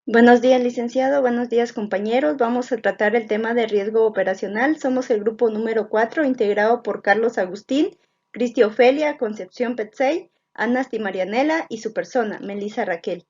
Buenos días, licenciado. Buenos días, compañeros. Vamos a tratar el tema de riesgo operacional. Somos el grupo número 4, integrado por Carlos Agustín, Cristi Ofelia, Concepción Petzey, Anasti Marianela y su persona, Melissa Raquel.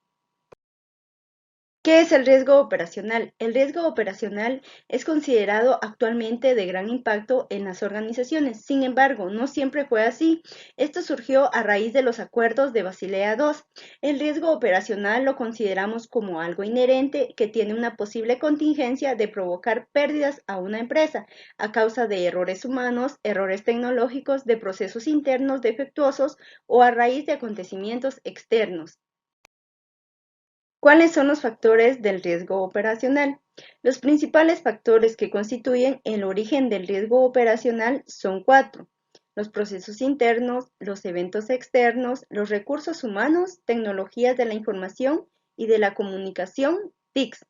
¿Qué es el riesgo operacional? El riesgo operacional es considerado actualmente de gran impacto en las organizaciones. Sin embargo, no siempre fue así. Esto surgió a raíz de los acuerdos de Basilea II. El riesgo operacional lo consideramos como algo inherente que tiene una posible contingencia de provocar pérdidas a una empresa a causa de errores humanos, errores tecnológicos, de procesos internos defectuosos o a raíz de acontecimientos externos. ¿Cuáles son los factores del riesgo operacional? Los principales factores que constituyen el origen del riesgo operacional son cuatro: los procesos internos, los eventos externos, los recursos humanos, tecnologías de la información y de la comunicación, TICs.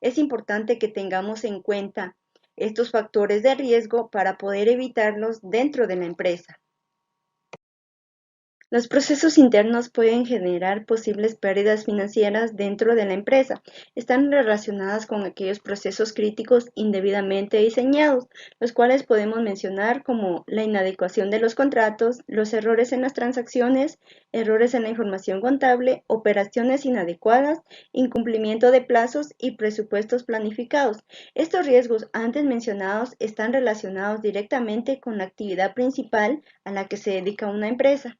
Es importante que tengamos en cuenta estos factores de riesgo para poder evitarlos dentro de la empresa. Los procesos internos pueden generar posibles pérdidas financieras dentro de la empresa. Están relacionadas con aquellos procesos críticos indebidamente diseñados, los cuales podemos mencionar como la inadecuación de los contratos, los errores en las transacciones, errores en la información contable, operaciones inadecuadas, incumplimiento de plazos y presupuestos planificados. Estos riesgos antes mencionados están relacionados directamente con la actividad principal a la que se dedica una empresa.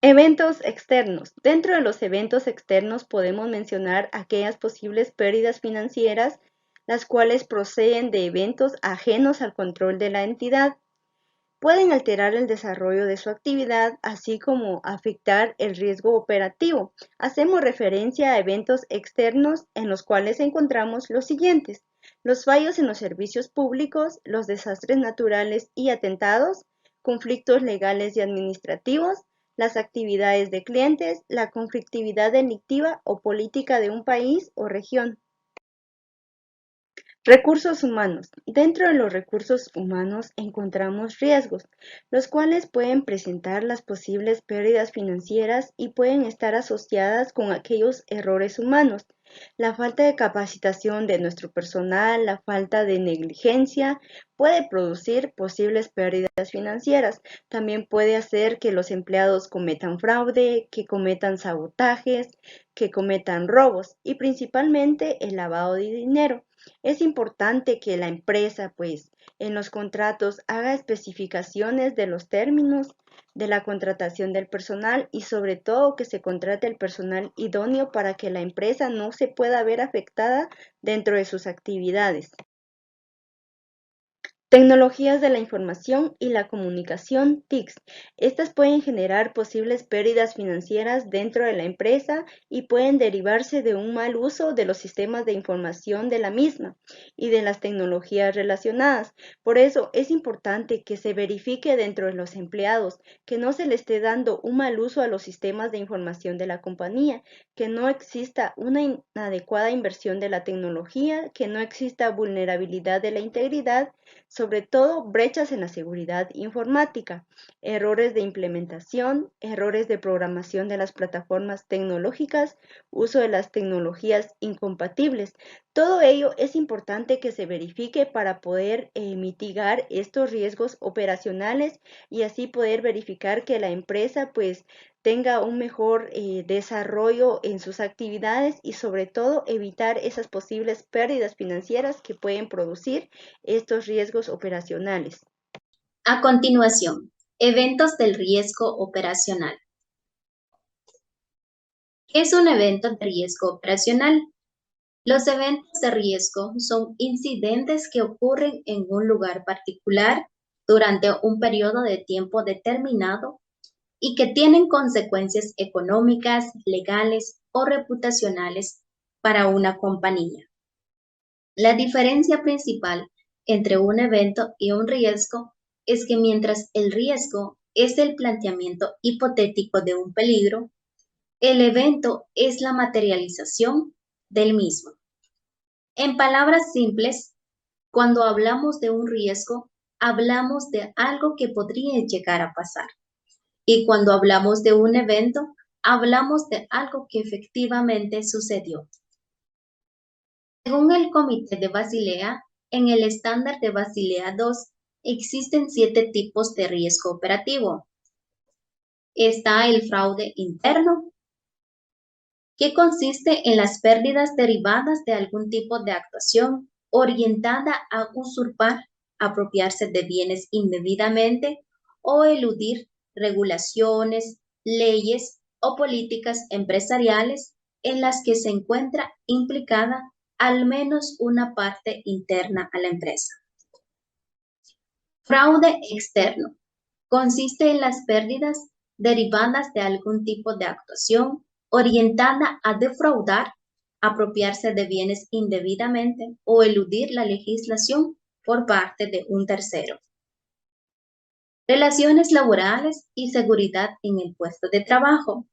Eventos externos. Dentro de los eventos externos podemos mencionar aquellas posibles pérdidas financieras, las cuales proceden de eventos ajenos al control de la entidad. Pueden alterar el desarrollo de su actividad, así como afectar el riesgo operativo. Hacemos referencia a eventos externos en los cuales encontramos los siguientes: los fallos en los servicios públicos, los desastres naturales y atentados, conflictos legales y administrativos, las actividades de clientes, la conflictividad delictiva o política de un país o región. Recursos humanos. Dentro de los recursos humanos encontramos riesgos, los cuales pueden presentar las posibles pérdidas financieras y pueden estar asociadas con aquellos errores humanos. La falta de capacitación de nuestro personal, la falta de negligencia puede producir posibles pérdidas financieras. También puede hacer que los empleados cometan fraude, que cometan sabotajes, que cometan robos y principalmente el lavado de dinero. Es importante que la empresa, pues, en los contratos haga especificaciones de los términos de la contratación del personal y sobre todo que se contrate el personal idóneo para que la empresa no se pueda ver afectada dentro de sus actividades. Tecnologías de la información y la comunicación, TICs. Estas pueden generar posibles pérdidas financieras dentro de la empresa y pueden derivarse de un mal uso de los sistemas de información de la misma y de las tecnologías relacionadas. Por eso es importante que se verifique dentro de los empleados que no se le esté dando un mal uso a los sistemas de información de la compañía, que no exista una inadecuada inversión de la tecnología, que no exista vulnerabilidad de la integridad, sobre todo brechas en la seguridad informática, errores de implementación, errores de programación de las plataformas tecnológicas, uso de las tecnologías incompatibles. Todo ello es importante que se verifique para poder mitigar estos riesgos operacionales y así poder verificar que la empresa pues tenga un mejor desarrollo en sus actividades y sobre todo evitar esas posibles pérdidas financieras que pueden producir estos riesgos operacionales. A continuación, eventos del riesgo operacional. ¿Qué es un evento de riesgo operacional? Los eventos de riesgo son incidentes que ocurren en un lugar particular durante un periodo de tiempo determinado y que tienen consecuencias económicas, legales o reputacionales para una compañía. La diferencia principal entre un evento y un riesgo es que mientras el riesgo es el planteamiento hipotético de un peligro, el evento es la materialización del mismo. En palabras simples, cuando hablamos de un riesgo, hablamos de algo que podría llegar a pasar. Y cuando hablamos de un evento, hablamos de algo que efectivamente sucedió. Según el Comité de Basilea, en el estándar de Basilea II existen 7 tipos de riesgo operativo. Está el fraude interno, que consiste en las pérdidas derivadas de algún tipo de actuación orientada a usurpar, apropiarse de bienes indebidamente o eludir regulaciones, leyes o políticas empresariales en las que se encuentra implicada al menos una parte interna a la empresa. Fraude externo consiste en las pérdidas derivadas de algún tipo de actuación orientada a defraudar, apropiarse de bienes indebidamente o eludir la legislación por parte de un tercero. Relaciones laborales y seguridad en el puesto de trabajo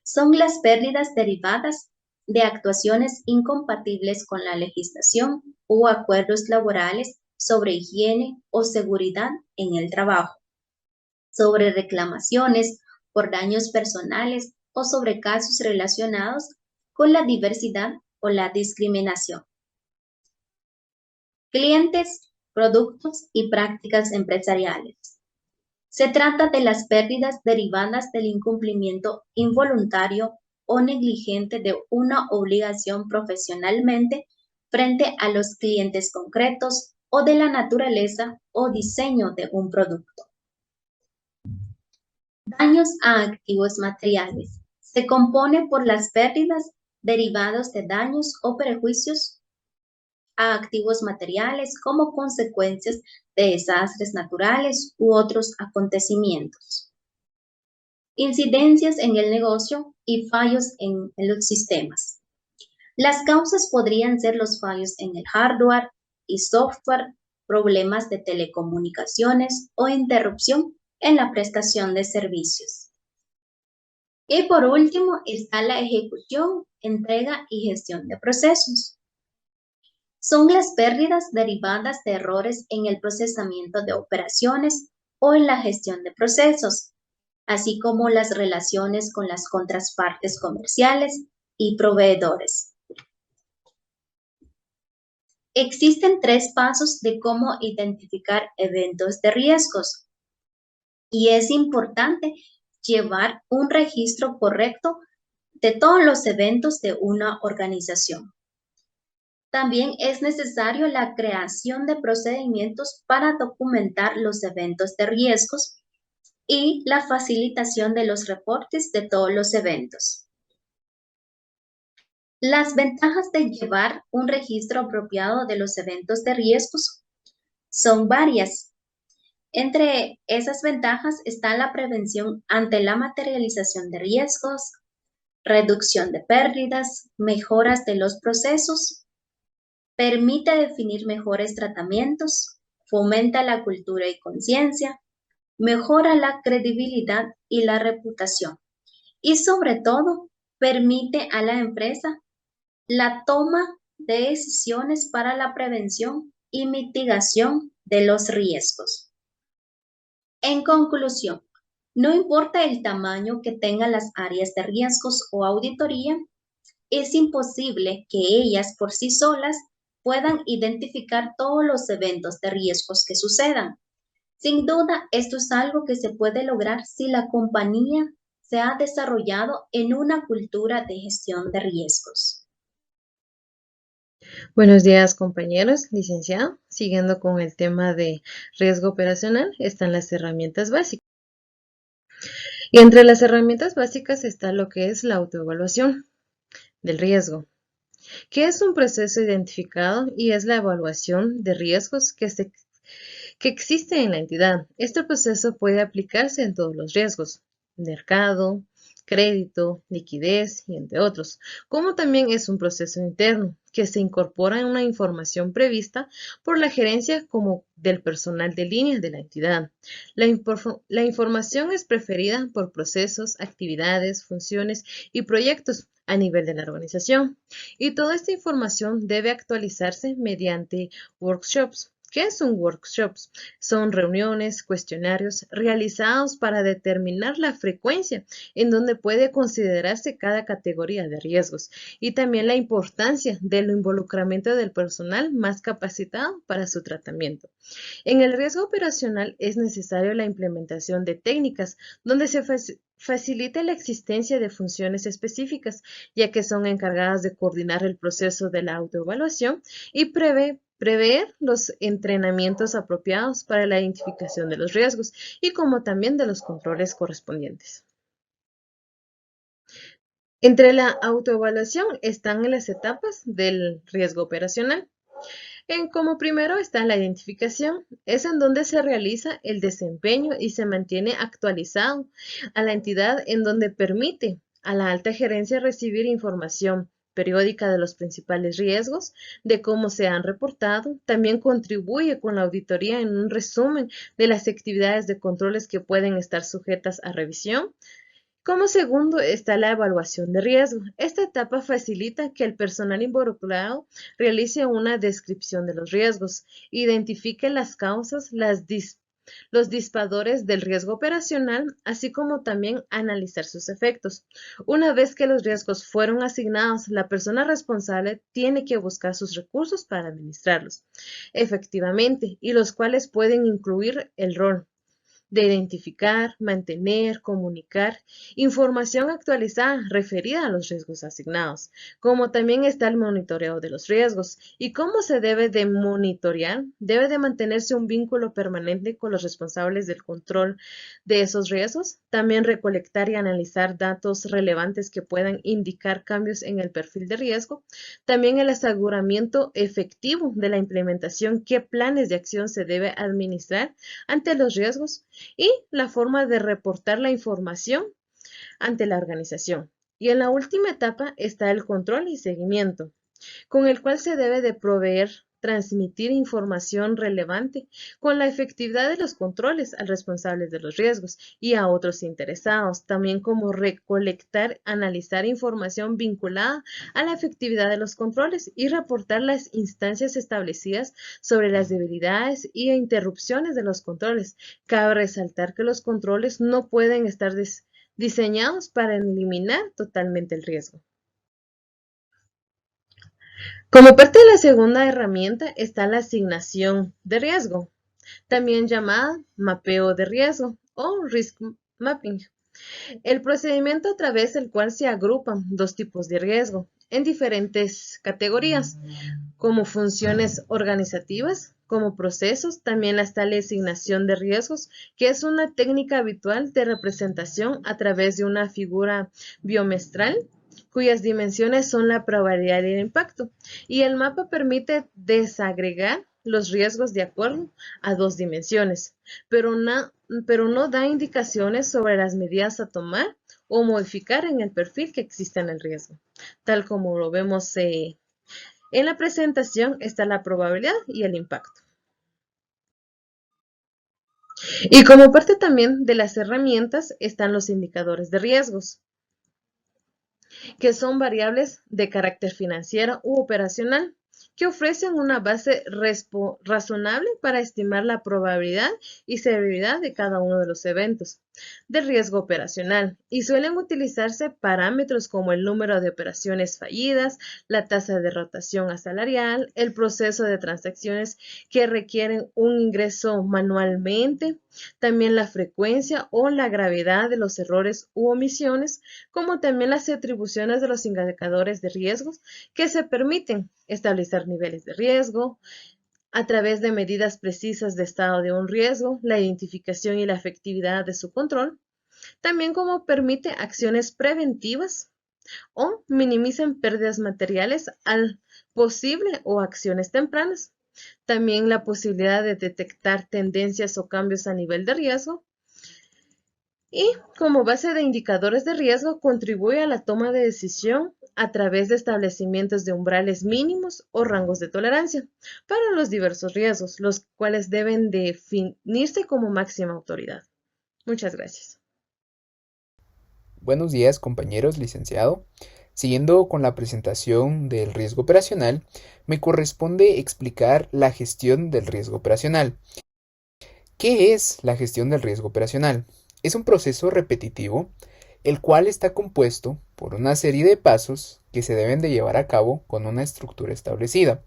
son las pérdidas derivadas de actuaciones incompatibles con la legislación o acuerdos laborales sobre higiene o seguridad en el trabajo, sobre reclamaciones por daños personales o sobre casos relacionados con la diversidad o la discriminación. Clientes, productos y prácticas empresariales. Se trata de las pérdidas derivadas del incumplimiento involuntario o negligente de una obligación profesionalmente frente a los clientes concretos o de la naturaleza o diseño de un producto. Daños a activos materiales. Se compone por las pérdidas derivadas de daños o perjuicios a activos materiales como consecuencias de desastres naturales u otros acontecimientos. Incidencias en el negocio y fallos en los sistemas. Las causas podrían ser los fallos en el hardware y software, problemas de telecomunicaciones o interrupción en la prestación de servicios. Y por último está la ejecución, entrega y gestión de procesos. Son las pérdidas derivadas de errores en el procesamiento de operaciones o en la gestión de procesos, así como las relaciones con las contrapartes comerciales y proveedores. Existen 3 pasos de cómo identificar eventos de riesgos y es importante llevar un registro correcto de todos los eventos de una organización. También es necesario la creación de procedimientos para documentar los eventos de riesgos y la facilitación de los reportes de todos los eventos. Las ventajas de llevar un registro apropiado de los eventos de riesgos son varias. Entre esas ventajas está la prevención ante la materialización de riesgos, reducción de pérdidas, mejoras de los procesos, permite definir mejores tratamientos, fomenta la cultura y conciencia, mejora la credibilidad y la reputación y sobre todo permite a la empresa la toma de decisiones para la prevención y mitigación de los riesgos. En conclusión, no importa el tamaño que tengan las áreas de riesgos o auditoría, es imposible que ellas por sí solas puedan identificar todos los eventos de riesgos que sucedan. Sin duda, esto es algo que se puede lograr si la compañía se ha desarrollado en una cultura de gestión de riesgos. Buenos días, compañeros, licenciado. Siguiendo con el tema de riesgo operacional, están las herramientas básicas. Y entre las herramientas básicas está lo que es la autoevaluación del riesgo, que es un proceso identificado y es la evaluación de riesgos que existe en la entidad. Este proceso puede aplicarse en todos los riesgos: mercado, crédito, liquidez y entre otros, como también es un proceso interno que se incorpora en una información prevista por la gerencia como del personal de línea de la entidad. La información es preferida por procesos, actividades, funciones y proyectos a nivel de la organización, y toda esta información debe actualizarse mediante workshops ¿Qué son workshops? Son reuniones, cuestionarios realizados para determinar la frecuencia en donde puede considerarse cada categoría de riesgos y también la importancia del involucramiento del personal más capacitado para su tratamiento. En el riesgo operacional es necesario la implementación de técnicas donde se facilite la existencia de funciones específicas, ya que son encargadas de coordinar el proceso de la autoevaluación y prever los entrenamientos apropiados para la identificación de los riesgos y como también de los controles correspondientes. Entre la autoevaluación están las etapas del riesgo operacional. Como primero está la identificación, es en donde se realiza el desempeño y se mantiene actualizado a la entidad, en donde permite a la alta gerencia recibir información periódica de los principales riesgos, de cómo se han reportado, también contribuye con la auditoría en un resumen de las actividades de controles que pueden estar sujetas a revisión. Como segundo está la evaluación de riesgo. Esta etapa facilita que el personal involucrado realice una descripción de los riesgos, identifique las causas, los disparadores del riesgo operacional, así como también analizar sus efectos. Una vez que los riesgos fueron asignados, la persona responsable tiene que buscar sus recursos para administrarlos efectivamente, y los cuales pueden incluir el rol de identificar, mantener, comunicar información actualizada referida a los riesgos asignados, como también está el monitoreo de los riesgos. ¿Y cómo se debe de monitorear? Debe de mantenerse un vínculo permanente con los responsables del control de esos riesgos, también recolectar y analizar datos relevantes que puedan indicar cambios en el perfil de riesgo, también el aseguramiento efectivo de la implementación, qué planes de acción se debe administrar ante los riesgos, y la forma de reportar la información ante la organización. Y en la última etapa está el control y seguimiento, con el cual se debe de proveer, transmitir información relevante con la efectividad de los controles al responsable de los riesgos y a otros interesados, también como recolectar, analizar información vinculada a la efectividad de los controles y reportar las instancias establecidas sobre las debilidades y interrupciones de los controles. Cabe resaltar que los controles no pueden estar diseñados para eliminar totalmente el riesgo. Como parte de la segunda herramienta está la asignación de riesgo, también llamada mapeo de riesgo o risk mapping. El procedimiento a través del cual se agrupan dos tipos de riesgo en diferentes categorías, como funciones organizativas, como procesos, también está la asignación de riesgos, que es una técnica habitual de representación a través de una figura biomestral, cuyas dimensiones son la probabilidad y el impacto. Y el mapa permite desagregar los riesgos de acuerdo a dos dimensiones, pero no da indicaciones sobre las medidas a tomar o modificar en el perfil que existe en el riesgo. Tal como lo vemos en la presentación, está la probabilidad y el impacto. Y como parte también de las herramientas están los indicadores de riesgos, que son variables de carácter financiero u operacional, que ofrecen una base razonable para estimar la probabilidad y severidad de cada uno de los eventos de riesgo operacional, y suelen utilizarse parámetros como el número de operaciones fallidas, la tasa de rotación asalarial, el proceso de transacciones que requieren un ingreso manualmente, también la frecuencia o la gravedad de los errores u omisiones, como también las atribuciones de los indicadores de riesgos que se permiten establecer niveles de riesgo a través de medidas precisas de estado de un riesgo, la identificación y la efectividad de su control, también como permite acciones preventivas o minimizan pérdidas materiales al posible o acciones tempranas. También la posibilidad de detectar tendencias o cambios a nivel de riesgo. Y como base de indicadores de riesgo contribuye a la toma de decisión a través de establecimientos de umbrales mínimos o rangos de tolerancia para los diversos riesgos, los cuales deben definirse como máxima autoridad. Muchas gracias. Buenos días, compañeros, licenciado. Siguiendo con la presentación del riesgo operacional, me corresponde explicar la gestión del riesgo operacional. ¿Qué es la gestión del riesgo operacional? Es un proceso repetitivo, el cual está compuesto por una serie de pasos que se deben de llevar a cabo con una estructura establecida.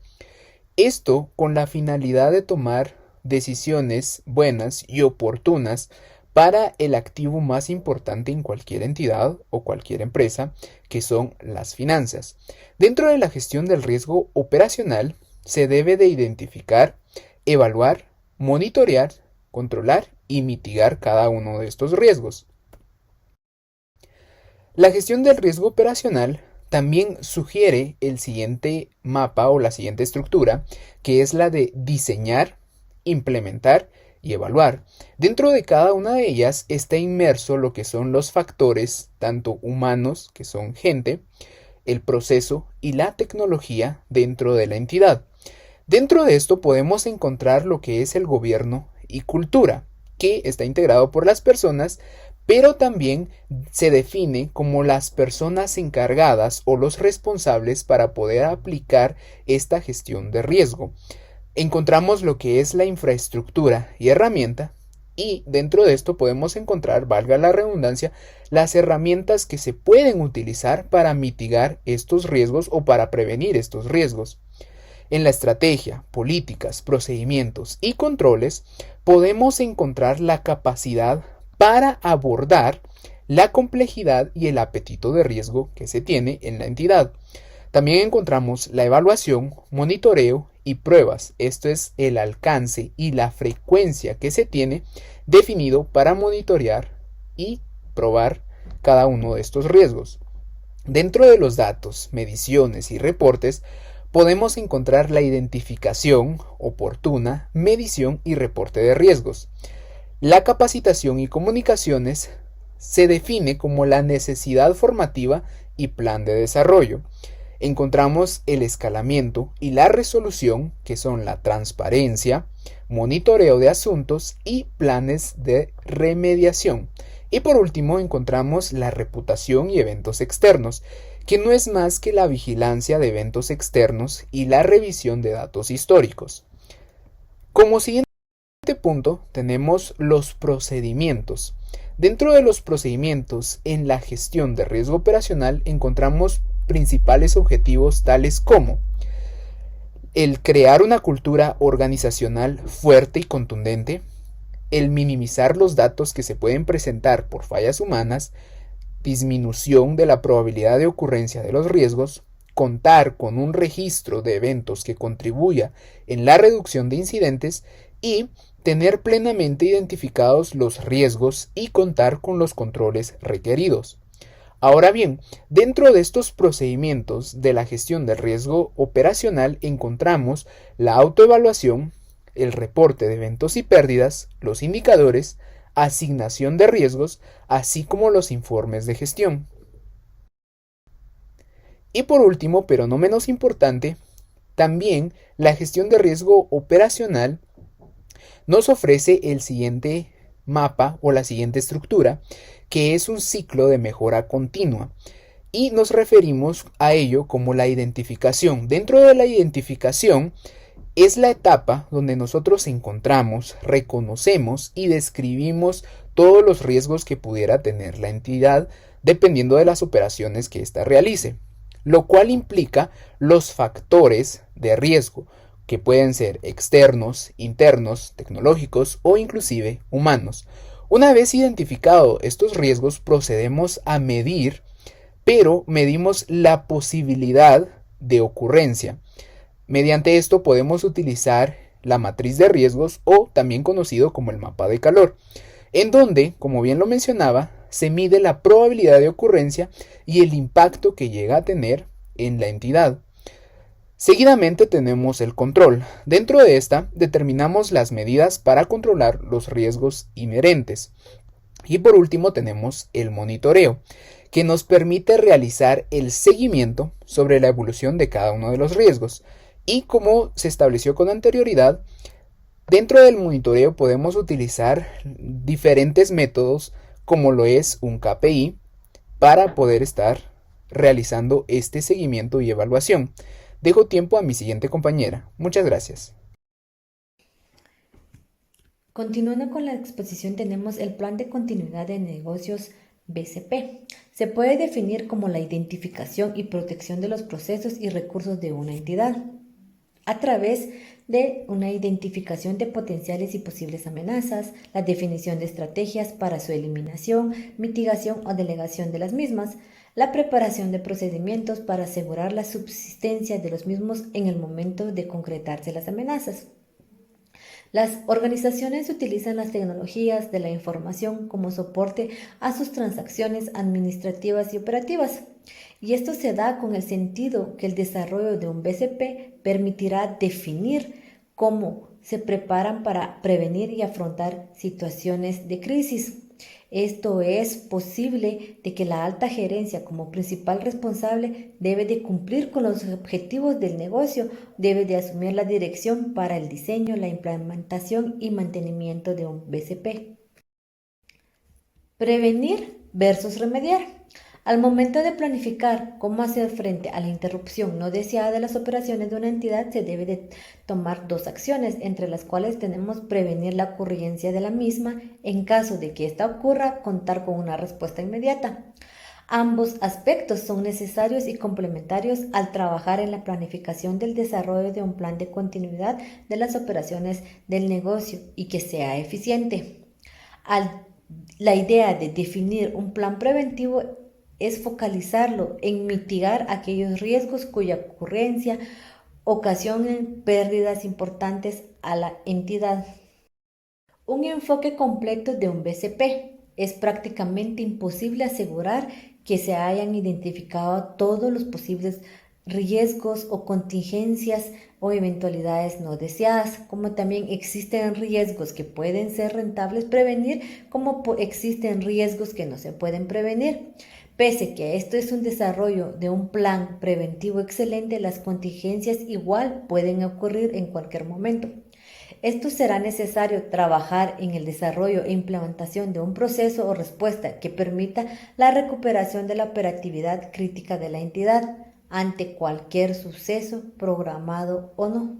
Esto con la finalidad de tomar decisiones buenas y oportunas para el activo más importante en cualquier entidad o cualquier empresa, que son las finanzas. Dentro de la gestión del riesgo operacional se debe de identificar, evaluar, monitorear, controlar y mitigar cada uno de estos riesgos. La gestión del riesgo operacional también sugiere el siguiente mapa o la siguiente estructura, que es la de diseñar, implementar y evaluar. Dentro de cada una de ellas está inmerso lo que son los factores, tanto humanos, que son gente, el proceso y la tecnología dentro de la entidad. Dentro de esto podemos encontrar lo que es el gobierno y cultura, que está integrado por las personas, pero también se define como las personas encargadas o los responsables para poder aplicar esta gestión de riesgo. Encontramos lo que es la infraestructura y herramienta, y dentro de esto podemos encontrar, valga la redundancia, las herramientas que se pueden utilizar para mitigar estos riesgos o para prevenir estos riesgos. En la estrategia, políticas, procedimientos y controles podemos encontrar la capacidad para abordar la complejidad y el apetito de riesgo que se tiene en la entidad. También encontramos la evaluación, monitoreo y pruebas. Esto es el alcance y la frecuencia que se tiene definido para monitorear y probar cada uno de estos riesgos. Dentro de los datos, mediciones y reportes podemos encontrar la identificación oportuna, medición y reporte de riesgos. La capacitación y comunicaciones se define como la necesidad formativa y plan de desarrollo. Encontramos el escalamiento y la resolución, que son la transparencia, monitoreo de asuntos y planes de remediación. Y por último encontramos la reputación y eventos externos, que no es más que la vigilancia de eventos externos y la revisión de datos históricos. Como siguiente punto tenemos los procedimientos. Dentro de los procedimientos en la gestión de riesgo operacional encontramos principales objetivos tales como el crear una cultura organizacional fuerte y contundente, el minimizar los datos que se pueden presentar por fallas humanas, disminución de la probabilidad de ocurrencia de los riesgos, contar con un registro de eventos que contribuya en la reducción de incidentes y tener plenamente identificados los riesgos y contar con los controles requeridos. Ahora bien, dentro de estos procedimientos de la gestión del riesgo operacional encontramos la autoevaluación, el reporte de eventos y pérdidas, los indicadores, asignación de riesgos, así como los informes de gestión. Y por último, pero no menos importante, también la gestión de riesgo operacional nos ofrece el siguiente mapa o la siguiente estructura, que es un ciclo de mejora continua. Y nos referimos a ello como la identificación. Dentro de la identificación es la etapa donde nosotros encontramos, reconocemos y describimos todos los riesgos que pudiera tener la entidad dependiendo de las operaciones que ésta realice, lo cual implica los factores de riesgo, que pueden ser externos, internos, tecnológicos o inclusive humanos. Una vez identificados estos riesgos, procedemos a medir, pero medimos la posibilidad de ocurrencia. Mediante esto podemos utilizar la matriz de riesgos o también conocido como el mapa de calor, en donde, como bien lo mencionaba, se mide la probabilidad de ocurrencia y el impacto que llega a tener en la entidad. Seguidamente tenemos el control. Dentro de esta determinamos las medidas para controlar los riesgos inherentes. Y por último tenemos el monitoreo, que nos permite realizar el seguimiento sobre la evolución de cada uno de los riesgos. Y como se estableció con anterioridad, dentro del monitoreo podemos utilizar diferentes métodos como lo es un KPI para poder estar realizando este seguimiento y evaluación. Dejo tiempo a mi siguiente compañera. Muchas gracias. Continuando con la exposición, tenemos el Plan de Continuidad de Negocios BCP. Se puede definir como la identificación y protección de los procesos y recursos de una entidad a través de una identificación de potenciales y posibles amenazas, la definición de estrategias para su eliminación, mitigación o delegación de las mismas, la preparación de procedimientos para asegurar la subsistencia de los mismos en el momento de concretarse las amenazas. Las organizaciones utilizan las tecnologías de la información como soporte a sus transacciones administrativas y operativas. Y esto se da con el sentido que el desarrollo de un BCP permitirá definir cómo se preparan para prevenir y afrontar situaciones de crisis. Esto es posible de que la alta gerencia como principal responsable debe de cumplir con los objetivos del negocio, debe de asumir la dirección para el diseño, la implementación y mantenimiento de un BCP. Prevenir versus remediar. Al momento de planificar cómo hacer frente a la interrupción no deseada de las operaciones de una entidad, se debe de tomar dos acciones, entre las cuales tenemos prevenir la ocurrencia de la misma. En caso de que ésta ocurra, contar con una respuesta inmediata. Ambos aspectos son necesarios y complementarios al trabajar en la planificación del desarrollo de un plan de continuidad de las operaciones del negocio y que sea eficiente. La idea de definir un plan preventivo es focalizarlo en mitigar aquellos riesgos cuya ocurrencia ocasionen pérdidas importantes a la entidad. Un enfoque completo de un BCP. Es prácticamente imposible asegurar que se hayan identificado todos los posibles riesgos o contingencias o eventualidades no deseadas, como también existen riesgos que pueden ser rentables prevenir, como existen riesgos que no se pueden prevenir. Pese que esto es un desarrollo de un plan preventivo excelente, las contingencias igual pueden ocurrir en cualquier momento. Esto será necesario trabajar en el desarrollo e implementación de un proceso o respuesta que permita la recuperación de la operatividad crítica de la entidad ante cualquier suceso, programado o no.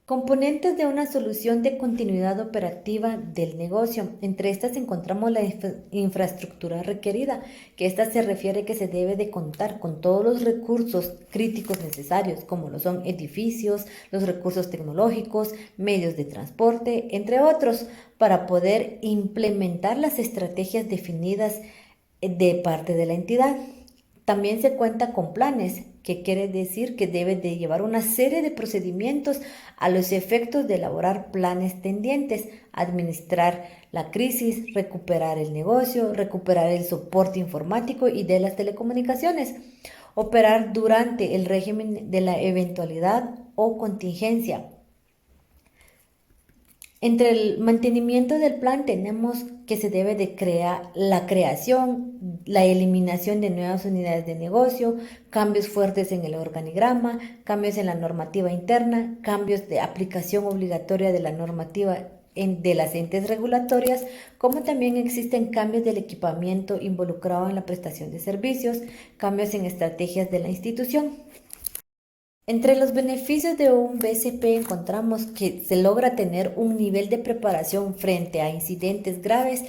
Componentes de una solución de continuidad operativa del negocio. Entre estas encontramos la infraestructura requerida, que esta se refiere que se debe de contar con todos los recursos críticos necesarios, como lo son edificios, los recursos tecnológicos, medios de transporte, entre otros, para poder implementar las estrategias definidas de parte de la entidad. También se cuenta con planes, que quiere decir que debe de llevar una serie de procedimientos a los efectos de elaborar planes tendientes, administrar la crisis, recuperar el negocio, recuperar el soporte informático y de las telecomunicaciones, operar durante el régimen de la eventualidad o contingencia. Entre el mantenimiento del plan tenemos que se debe de crear la creación, la eliminación de nuevas unidades de negocio, cambios fuertes en el organigrama, cambios en la normativa interna, cambios de aplicación obligatoria de la normativa de las entes regulatorias, como también existen cambios del equipamiento involucrado en la prestación de servicios, cambios en estrategias de la institución. Entre los beneficios de un BCP encontramos que se logra tener un nivel de preparación frente a incidentes graves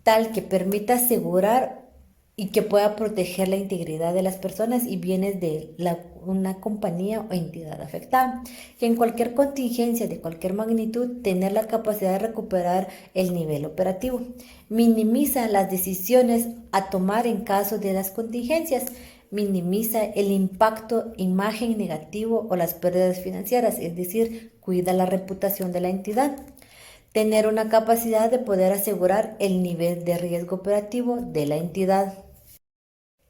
tal que permita asegurar y que pueda proteger la integridad de las personas y bienes de una compañía o entidad afectada. Que en cualquier contingencia de cualquier magnitud, tener la capacidad de recuperar el nivel operativo. Minimiza las decisiones a tomar en caso de las contingencias. Minimiza el impacto imagen negativo o las pérdidas financieras, es decir, cuida la reputación de la entidad. Tener una capacidad de poder asegurar el nivel de riesgo operativo de la entidad.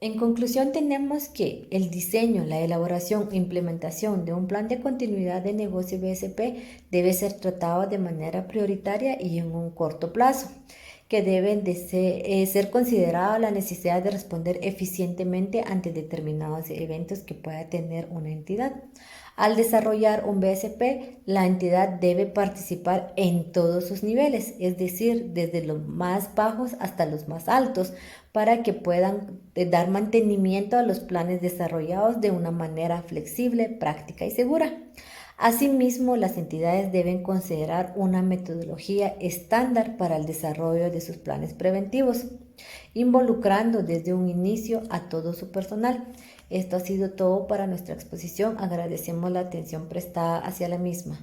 En conclusión, tenemos que el diseño, la elaboración e implementación de un plan de continuidad de negocio BCP debe ser tratado de manera prioritaria y en un corto plazo, que deben de ser considerada la necesidad de responder eficientemente ante determinados eventos que pueda tener una entidad. Al desarrollar un BSP, la entidad debe participar en todos sus niveles, es decir, desde los más bajos hasta los más altos, para que puedan dar mantenimiento a los planes desarrollados de una manera flexible, práctica y segura. Asimismo, las entidades deben considerar una metodología estándar para el desarrollo de sus planes preventivos, involucrando desde un inicio a todo su personal. Esto ha sido todo para nuestra exposición. Agradecemos la atención prestada hacia la misma.